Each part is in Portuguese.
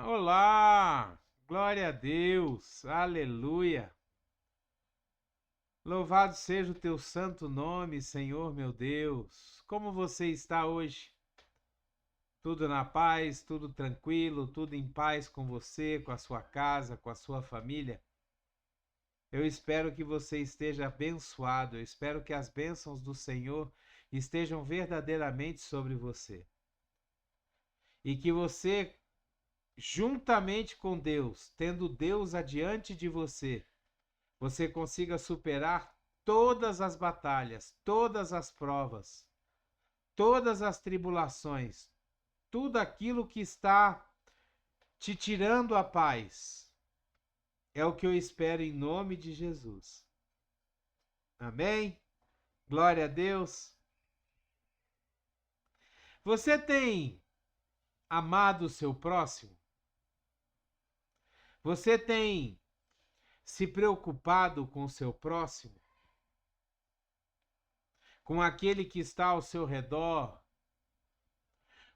Olá! Glória a Deus! Aleluia! Louvado seja o teu santo nome, Senhor meu Deus! Como você está hoje? Tudo na paz, tudo tranquilo, tudo em paz com você, com a sua casa, com a sua família? Eu espero que você esteja abençoado, eu espero que as bênçãos do Senhor estejam verdadeiramente sobre você. E que você, juntamente com Deus, tendo Deus adiante de você consiga superar todas as batalhas, todas as provas, todas as tribulações, tudo aquilo que está te tirando a paz. É o que eu espero em nome de Jesus. Amém? Glória a Deus. Você tem amado o seu próximo? Você tem se preocupado com o seu próximo? Com aquele que está ao seu redor?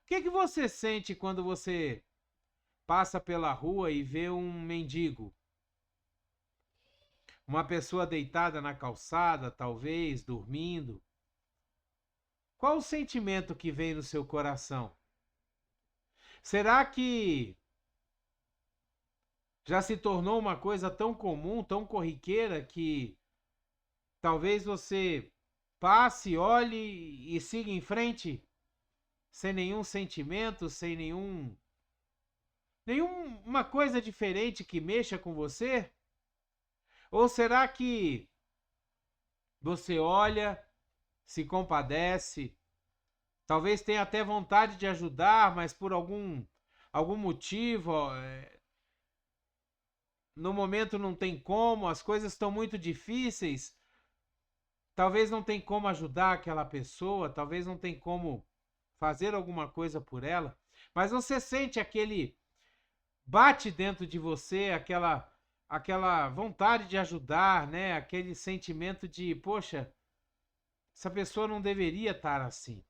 O que você sente quando você passa pela rua e vê um mendigo? Uma pessoa deitada na calçada, talvez, dormindo? Qual o sentimento que vem no seu coração? Será que já se tornou uma coisa tão comum, tão corriqueira, que talvez você passe, olhe e siga em frente sem nenhum sentimento, sem nenhuma coisa diferente que mexa com você? Ou será que você olha, se compadece, talvez tenha até vontade de ajudar, mas por algum motivo, no momento não tem como, as coisas estão muito difíceis, talvez não tem como ajudar aquela pessoa, talvez não tem como fazer alguma coisa por ela, mas você sente aquele bate dentro de você, aquela vontade de ajudar, né? Aquele sentimento de, poxa, essa pessoa não deveria estar assim.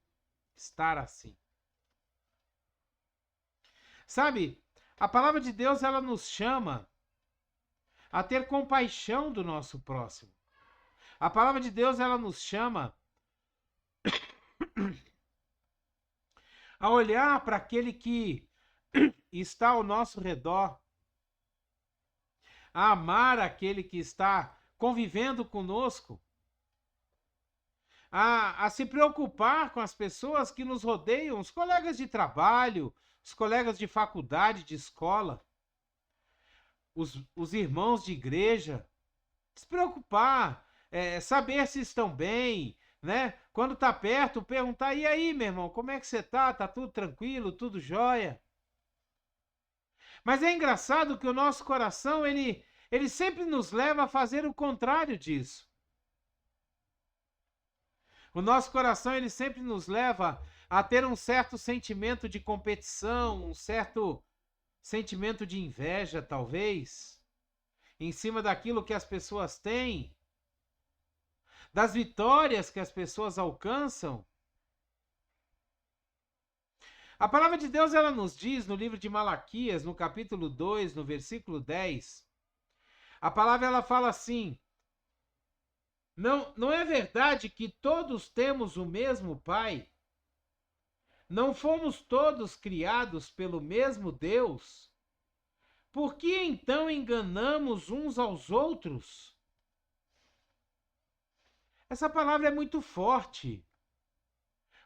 Sabe, a palavra de Deus, ela nos chama a ter compaixão do nosso próximo. A palavra de Deus, ela nos chama a olhar para aquele que está ao nosso redor, a amar aquele que está convivendo conosco, a se preocupar com as pessoas que nos rodeiam, os colegas de trabalho, os colegas de faculdade, de escola, os irmãos de igreja, se preocupar, saber se estão bem, né? Quando tá perto, perguntar, e aí, meu irmão, como é que você tá? Tá tudo tranquilo, tudo jóia? Mas é engraçado que o nosso coração, ele sempre nos leva a fazer o contrário disso. O nosso coração, ele sempre nos leva a ter um certo sentimento de competição, um certo sentimento de inveja, talvez, em cima daquilo que as pessoas têm, das vitórias que as pessoas alcançam. A palavra de Deus, ela nos diz no livro de Malaquias, no capítulo 2, no versículo 10, a palavra ela fala assim: não é verdade que todos temos o mesmo Pai? Não fomos todos criados pelo mesmo Deus? Por que então enganamos uns aos outros? Essa palavra é muito forte.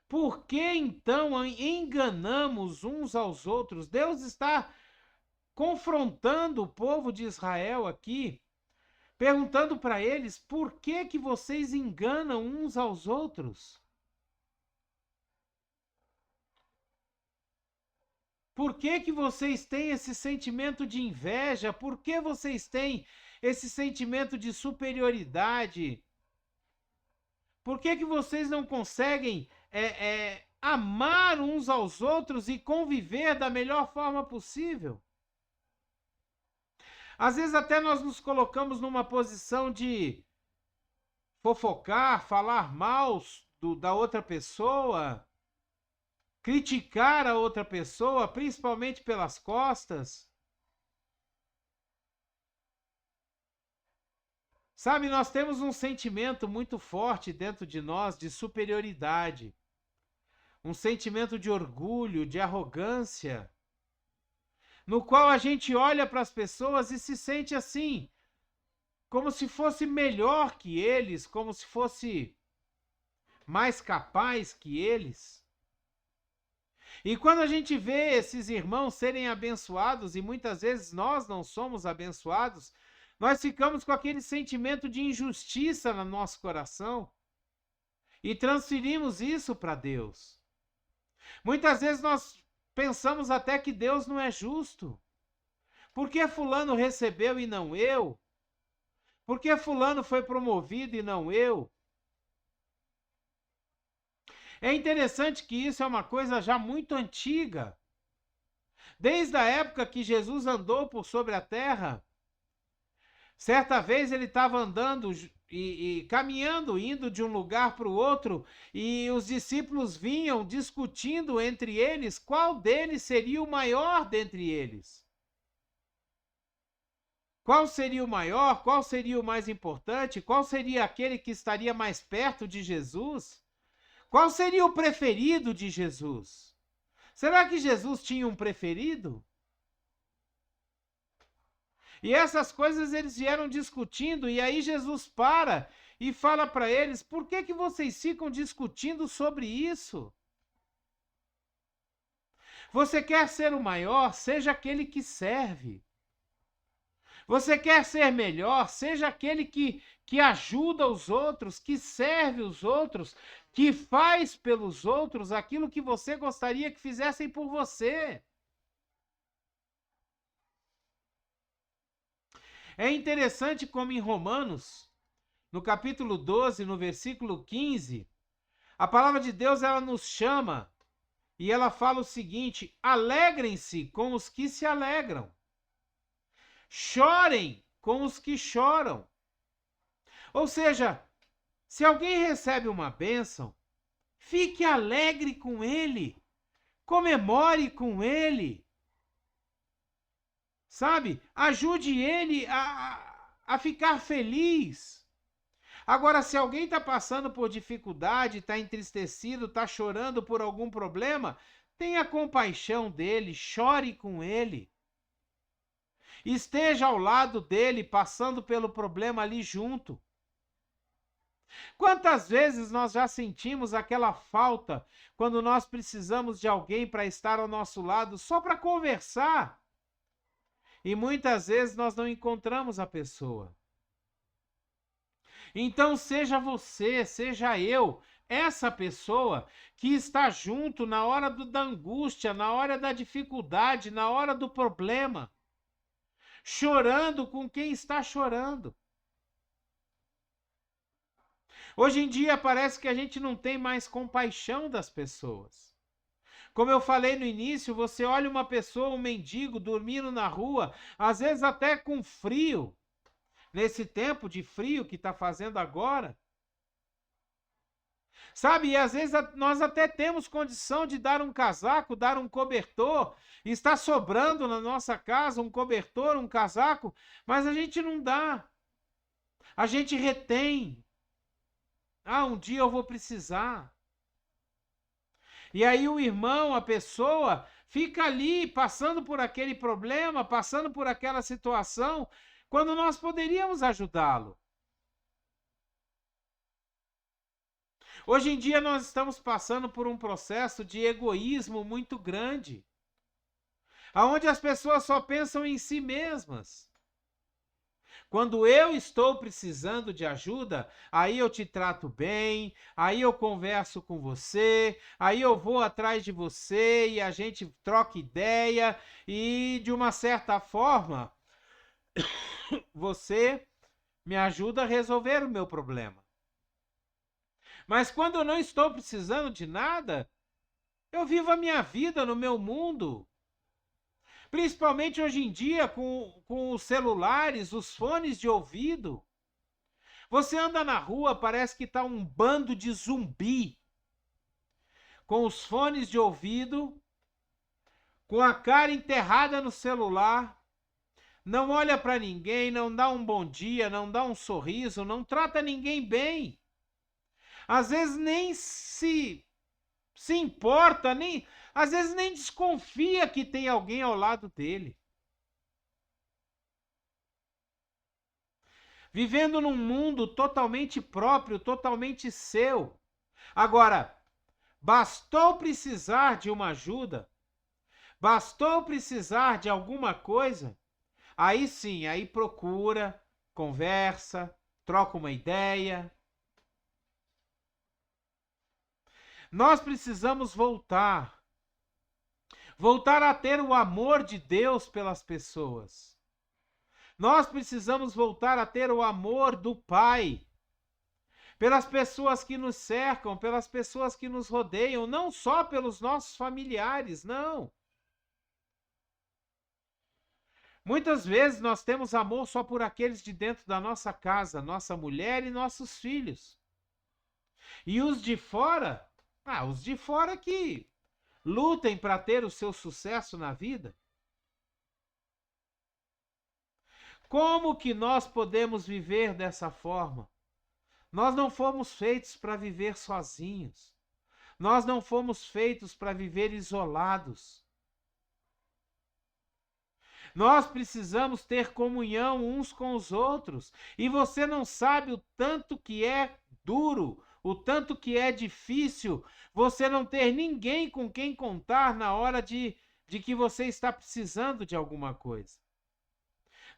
Por que então enganamos uns aos outros? Deus está confrontando o povo de Israel aqui, perguntando para eles por que vocês enganam uns aos outros? Por que vocês têm esse sentimento de inveja? Por que vocês têm esse sentimento de superioridade? Por que vocês não conseguem amar uns aos outros e conviver da melhor forma possível? Às vezes até nós nos colocamos numa posição de fofocar, falar mal da outra pessoa, criticar a outra pessoa, principalmente pelas costas. Sabe, nós temos um sentimento muito forte dentro de nós de superioridade, um sentimento de orgulho, de arrogância, no qual a gente olha para as pessoas e se sente assim, como se fosse melhor que eles, como se fosse mais capaz que eles. E quando a gente vê esses irmãos serem abençoados, e muitas vezes nós não somos abençoados, nós ficamos com aquele sentimento de injustiça no nosso coração e transferimos isso para Deus. Muitas vezes nós pensamos até que Deus não é justo. Por que fulano recebeu e não eu? Por que fulano foi promovido e não eu? É interessante que isso é uma coisa já muito antiga. Desde a época que Jesus andou por sobre a terra, certa vez ele estava andando e caminhando, indo de um lugar para o outro, e os discípulos vinham discutindo entre eles qual deles seria o maior dentre eles. Qual seria o maior? Qual seria o mais importante? Qual seria aquele que estaria mais perto de Jesus? Qual seria o preferido de Jesus? Será que Jesus tinha um preferido? E essas coisas eles vieram discutindo, e aí Jesus para e fala para eles: por que que vocês ficam discutindo sobre isso? Você quer ser o maior? Seja aquele que serve. Você quer ser melhor? Seja aquele que ajuda os outros, que serve os outros, que faz pelos outros aquilo que você gostaria que fizessem por você. É interessante como em Romanos, no capítulo 12, no versículo 15, a palavra de Deus ela nos chama e ela fala o seguinte: alegrem-se com os que se alegram, chorem com os que choram. Ou seja, se alguém recebe uma bênção, fique alegre com ele, comemore com ele, sabe? Ajude ele a ficar feliz. Agora, se alguém está passando por dificuldade, está entristecido, está chorando por algum problema, tenha compaixão dele, chore com ele. Esteja ao lado dele, passando pelo problema ali junto. Quantas vezes nós já sentimos aquela falta quando nós precisamos de alguém para estar ao nosso lado só para conversar? E muitas vezes nós não encontramos a pessoa. Então seja você, seja eu, essa pessoa que está junto na hora da angústia, na hora da dificuldade, na hora do problema, chorando com quem está chorando. Hoje em dia parece que a gente não tem mais compaixão das pessoas. Como eu falei no início, você olha uma pessoa, um mendigo, dormindo na rua, às vezes até com frio, nesse tempo de frio que está fazendo agora. Sabe, e às vezes nós até temos condição de dar um casaco, dar um cobertor, está sobrando na nossa casa um cobertor, um casaco, mas a gente não dá. A gente retém. Ah, um dia eu vou precisar. E aí o irmão, a pessoa, fica ali passando por aquele problema, passando por aquela situação, quando nós poderíamos ajudá-lo. Hoje em dia nós estamos passando por um processo de egoísmo muito grande, onde as pessoas só pensam em si mesmas. Quando eu estou precisando de ajuda, aí eu te trato bem, aí eu converso com você, aí eu vou atrás de você e a gente troca ideia e, de uma certa forma, você me ajuda a resolver o meu problema. Mas quando eu não estou precisando de nada, eu vivo a minha vida no meu mundo. Principalmente hoje em dia, com os celulares, os fones de ouvido. Você anda na rua, parece que está um bando de zumbi. com os fones de ouvido, com a cara enterrada no celular, não olha para ninguém, não dá um bom dia, não dá um sorriso, não trata ninguém bem. Às vezes nem se importa, às vezes nem desconfia que tem alguém ao lado dele. Vivendo num mundo totalmente próprio, totalmente seu. Agora, bastou precisar de uma ajuda, bastou precisar de alguma coisa, aí sim, aí procura, conversa, troca uma ideia. Nós precisamos voltar a ter o amor de Deus pelas pessoas. Nós precisamos voltar a ter o amor do Pai pelas pessoas que nos cercam, pelas pessoas que nos rodeiam, não só pelos nossos familiares, não. Muitas vezes nós temos amor só por aqueles de dentro da nossa casa, nossa mulher e nossos filhos. E os de fora, os de fora que lutem para ter o seu sucesso na vida. Como que nós podemos viver dessa forma? Nós não fomos feitos para viver sozinhos. Nós não fomos feitos para viver isolados. Nós precisamos ter comunhão uns com os outros. E você não sabe o tanto que é duro, o tanto que é difícil você não ter ninguém com quem contar na hora de que você está precisando de alguma coisa.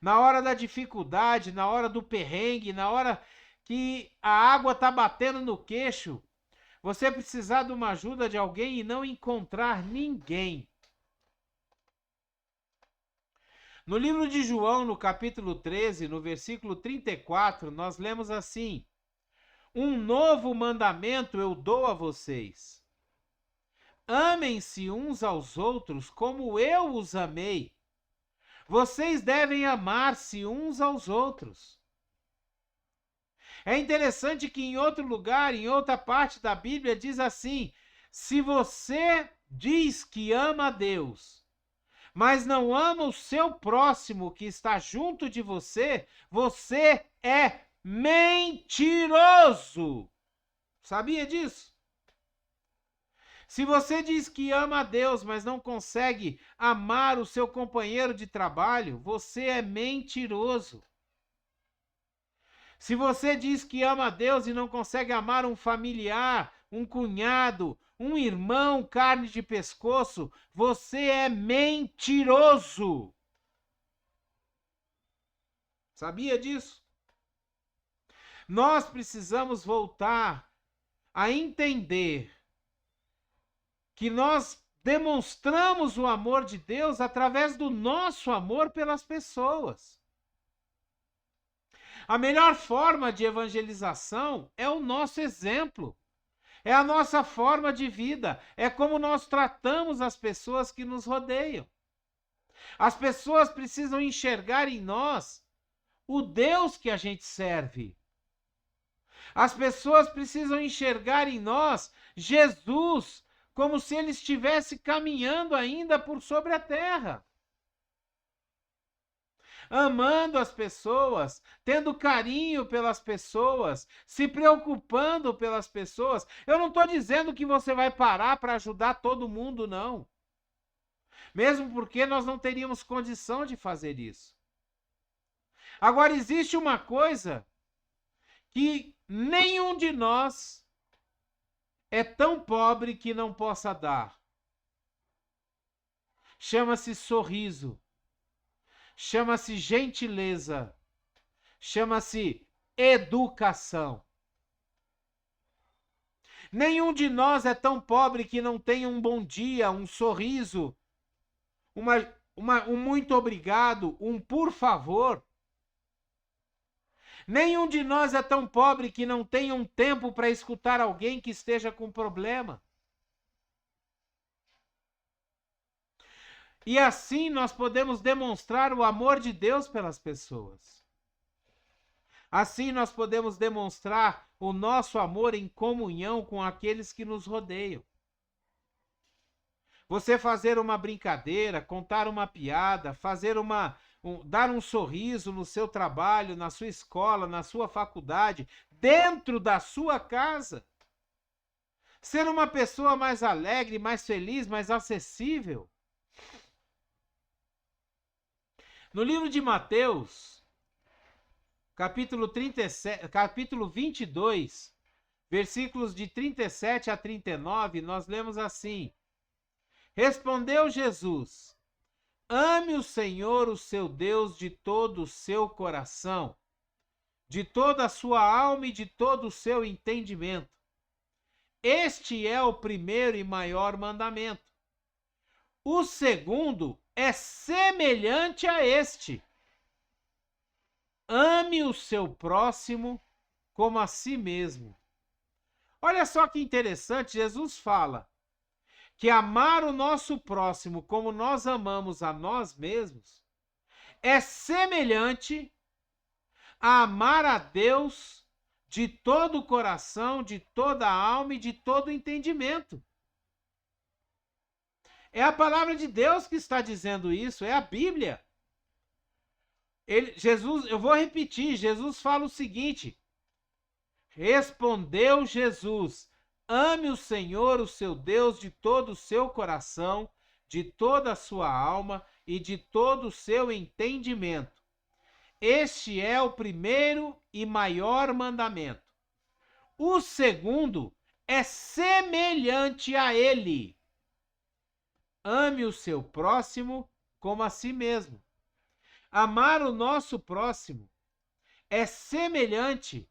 Na hora da dificuldade, na hora do perrengue, na hora que a água está batendo no queixo, você precisar de uma ajuda de alguém e não encontrar ninguém. No livro de João, no capítulo 13, no versículo 34, nós lemos assim: um novo mandamento eu dou a vocês. Amem-se uns aos outros como eu os amei. Vocês devem amar-se uns aos outros. É interessante que em outro lugar, em outra parte da Bíblia, diz assim: se você diz que ama a Deus, mas não ama o seu próximo que está junto de você, você é mentiroso. Sabia disso? Se você diz que ama a Deus, mas não consegue amar o seu companheiro de trabalho, você é mentiroso. Se você diz que ama a Deus e não consegue amar um familiar, um cunhado, um irmão, carne de pescoço, você é mentiroso. Sabia disso? Nós precisamos voltar a entender que nós demonstramos o amor de Deus através do nosso amor pelas pessoas. A melhor forma de evangelização é o nosso exemplo, é a nossa forma de vida, é como nós tratamos as pessoas que nos rodeiam. As pessoas precisam enxergar em nós o Deus que a gente serve. As pessoas precisam enxergar em nós Jesus, como se ele estivesse caminhando ainda por sobre a terra. Amando as pessoas, tendo carinho pelas pessoas, se preocupando pelas pessoas. Eu não estou dizendo que você vai parar para ajudar todo mundo, não. Mesmo porque nós não teríamos condição de fazer isso. Agora, existe uma coisa que nenhum de nós é tão pobre que não possa dar. Chama-se sorriso. Chama-se gentileza, chama-se educação. Nenhum de nós é tão pobre que não tenha um bom dia, um sorriso, um muito obrigado, um por favor. Nenhum de nós é tão pobre que não tenha um tempo para escutar alguém que esteja com problema. E assim nós podemos demonstrar o amor de Deus pelas pessoas. Assim nós podemos demonstrar o nosso amor em comunhão com aqueles que nos rodeiam. Você fazer uma brincadeira, contar uma piada, dar um sorriso no seu trabalho, na sua escola, na sua faculdade, dentro da sua casa. Ser uma pessoa mais alegre, mais feliz, mais acessível. No livro de Mateus, capítulo 22, versículos de 37 a 39, nós lemos assim: Respondeu Jesus: Ame o Senhor, o seu Deus, de todo o seu coração, de toda a sua alma e de todo o seu entendimento. Este é o primeiro e maior mandamento. O segundo é semelhante a este: ame o seu próximo como a si mesmo. Olha só que interessante, Jesus fala que amar o nosso próximo como nós amamos a nós mesmos é semelhante a amar a Deus de todo o coração, de toda a alma e de todo o entendimento. É a palavra de Deus que está dizendo isso, é a Bíblia. Eu vou repetir, Jesus fala o seguinte: Respondeu Jesus: Ame o Senhor, o seu Deus, de todo o seu coração, de toda a sua alma e de todo o seu entendimento. Este é o primeiro e maior mandamento. O segundo é semelhante a ele: ame o seu próximo como a si mesmo. Amar o nosso próximo é semelhante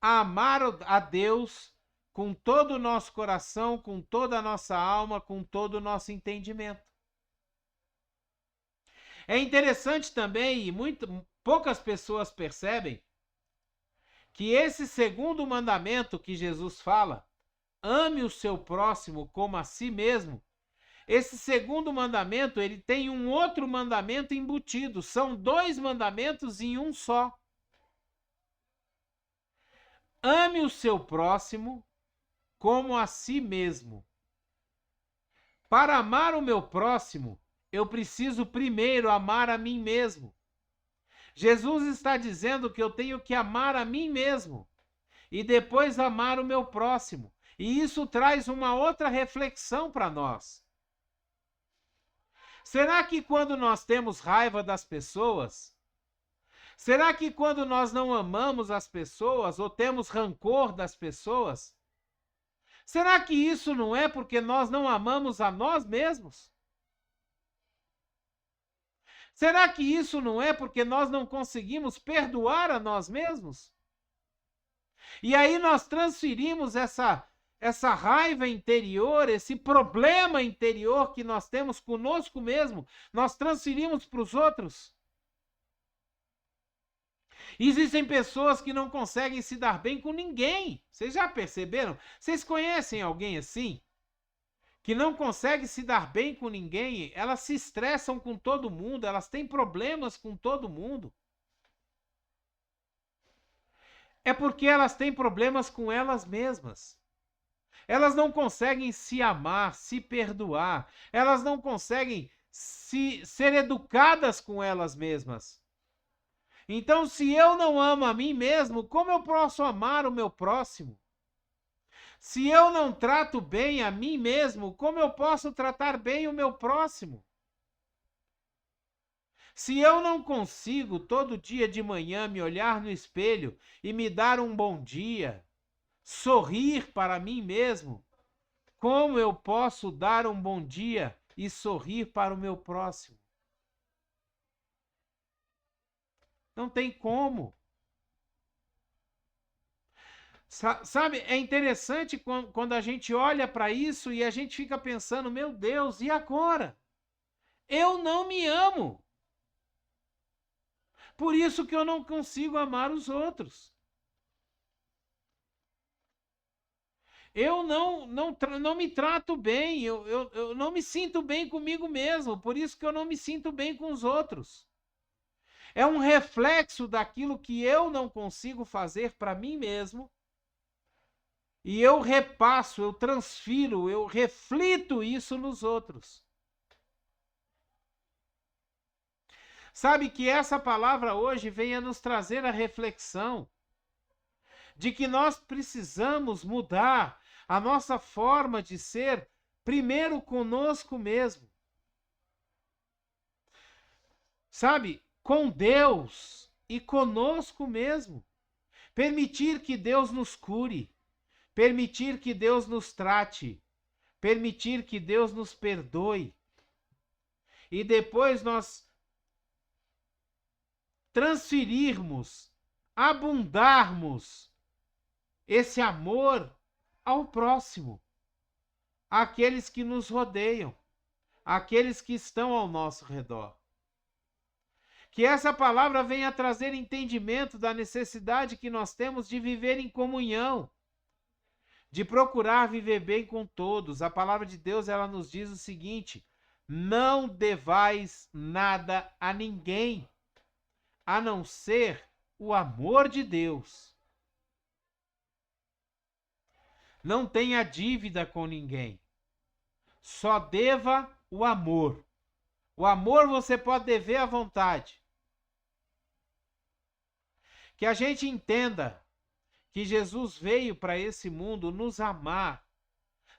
a amar a Deus com todo o nosso coração, com toda a nossa alma, com todo o nosso entendimento. É interessante também, e poucas pessoas percebem, que esse segundo mandamento que Jesus fala, ame o seu próximo como a si mesmo, esse segundo mandamento, ele tem um outro mandamento embutido. São 2 mandamentos em um só. Ame o seu próximo como a si mesmo. Para amar o meu próximo, eu preciso primeiro amar a mim mesmo. Jesus está dizendo que eu tenho que amar a mim mesmo e depois amar o meu próximo. E isso traz uma outra reflexão para nós. Será que quando nós temos raiva das pessoas, será que quando nós não amamos as pessoas ou temos rancor das pessoas, será que isso não é porque nós não amamos a nós mesmos? Será que isso não é porque nós não conseguimos perdoar a nós mesmos? E aí nós transferimos essa raiva interior, esse problema interior que nós temos conosco mesmo, nós transferimos para os outros. Existem pessoas que não conseguem se dar bem com ninguém. Vocês já perceberam? Vocês conhecem alguém assim? Que não consegue se dar bem com ninguém? Elas se estressam com todo mundo, elas têm problemas com todo mundo. É porque elas têm problemas com elas mesmas. Elas não conseguem se amar, se perdoar. Elas não conseguem ser educadas com elas mesmas. Então, se eu não amo a mim mesmo, como eu posso amar o meu próximo? Se eu não trato bem a mim mesmo, como eu posso tratar bem o meu próximo? Se eu não consigo todo dia de manhã me olhar no espelho e me dar um bom dia, sorrir para mim mesmo, como eu posso dar um bom dia e sorrir para o meu próximo? Não tem como. Sabe, é interessante quando a gente olha para isso e a gente fica pensando, meu Deus, e agora? Eu não me amo. Por isso que eu não consigo amar os outros. Eu não me trato bem, eu não me sinto bem comigo mesmo, por isso que eu não me sinto bem com os outros. É um reflexo daquilo que eu não consigo fazer para mim mesmo E eu repasso, eu transfiro, eu reflito isso nos outros. Sabe que essa palavra hoje vem a nos trazer a reflexão de que nós precisamos mudar a nossa forma de ser, primeiro conosco mesmo. Sabe, com Deus e conosco mesmo. Permitir que Deus nos cure, permitir que Deus nos trate, permitir que Deus nos perdoe. E depois nós transferirmos, abundarmos esse amor ao próximo, àqueles que nos rodeiam, àqueles que estão ao nosso redor. Que essa palavra venha trazer entendimento da necessidade que nós temos de viver em comunhão, de procurar viver bem com todos. A palavra de Deus, ela nos diz o seguinte: não devais nada a ninguém, a não ser o amor de Deus. Não tenha dívida com ninguém, só deva o amor. O amor você pode dever à vontade. Que a gente entenda que Jesus veio para esse mundo nos amar,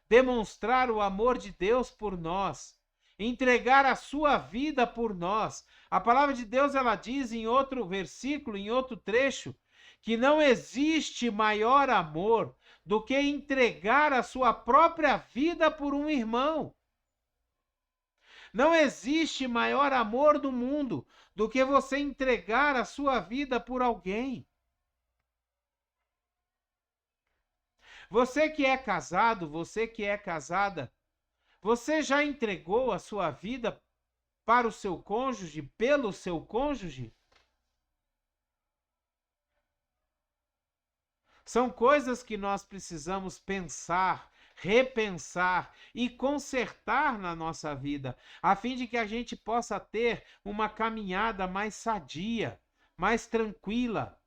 demonstrar o amor de Deus por nós, entregar a sua vida por nós. A palavra de Deus, ela diz em outro versículo, em outro trecho, que não existe maior amor do que entregar a sua própria vida por um irmão. Não existe maior amor do mundo do que você entregar a sua vida por alguém. Você que é casado, você que é casada, você já entregou a sua vida para o seu cônjuge, pelo seu cônjuge? São coisas que nós precisamos pensar, repensar e consertar na nossa vida, a fim de que a gente possa ter uma caminhada mais sadia, mais tranquila,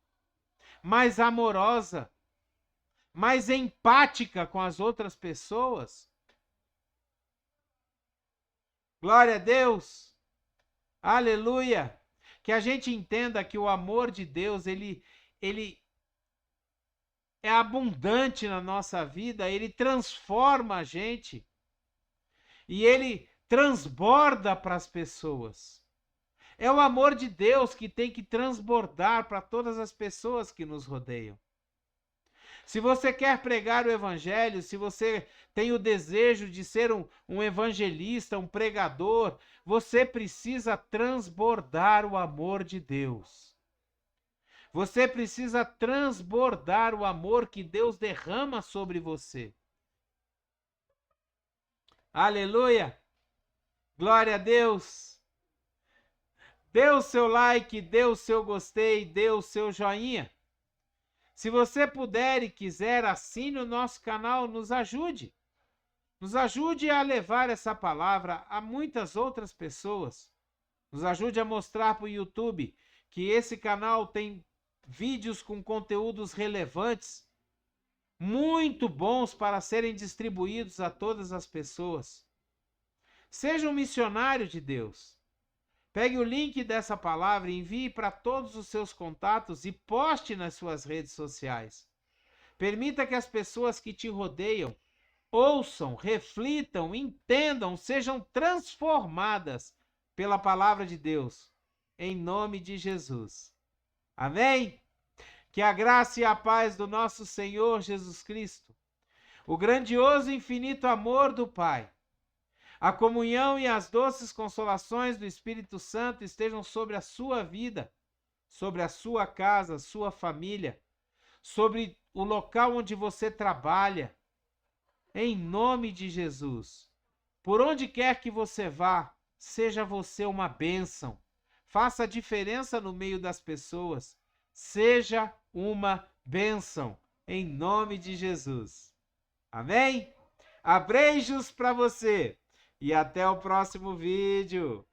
mais amorosa, mais empática com as outras pessoas. Glória a Deus! Aleluia! Que a gente entenda que o amor de Deus, ele é abundante na nossa vida, ele transforma a gente e ele transborda para as pessoas. É o amor de Deus que tem que transbordar para todas as pessoas que nos rodeiam. Se você quer pregar o evangelho, se você tem o desejo de ser um evangelista, um pregador, você precisa transbordar o amor de Deus. Você precisa transbordar o amor que Deus derrama sobre você. Aleluia! Glória a Deus! Dê o seu like, dê o seu gostei, dê o seu joinha. Se você puder e quiser, assine o nosso canal, nos ajude. Nos ajude a levar essa palavra a muitas outras pessoas. Nos ajude a mostrar para o YouTube que esse canal tem vídeos com conteúdos relevantes, muito bons para serem distribuídos a todas as pessoas. Seja um missionário de Deus. Pegue o link dessa palavra e envie para todos os seus contatos e poste nas suas redes sociais. Permita que as pessoas que te rodeiam ouçam, reflitam, entendam, sejam transformadas pela palavra de Deus, em nome de Jesus. Amém? Que a graça e a paz do nosso Senhor Jesus Cristo, o grandioso e infinito amor do Pai, a comunhão e as doces consolações do Espírito Santo estejam sobre a sua vida, sobre a sua casa, sua família, sobre o local onde você trabalha, em nome de Jesus. Por onde quer que você vá, seja você uma bênção. Faça a diferença no meio das pessoas. Seja uma bênção, em nome de Jesus. Amém? Abreijos para você e até o próximo vídeo.